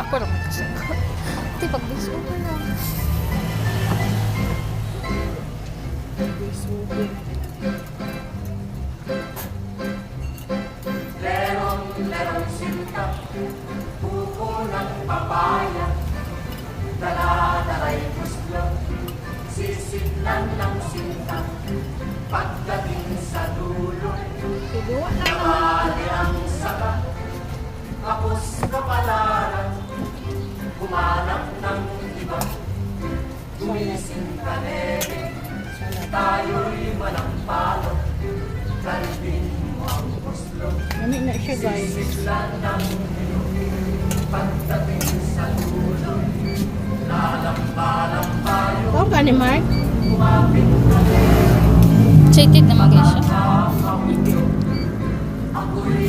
Ako naman kasi. Di, pag-voice over na. Voice over. Lerong sinta, buko ng papaya, dala-dala'y gusto, sisiglan ng sinta, pagdating sa dulo, Tuduwa na naman. namali ang saka, kapos kapalaran, humanap ng iba, gumising ka nere, tayo'y manampalo, kalbin mo ang puslo. Nami na siya guys. Pagdating sa dulo, lalamba-lambayo, Ikaw ka ni Mark? kumapit ka Excited naman guys siya. na mapito. Ako'y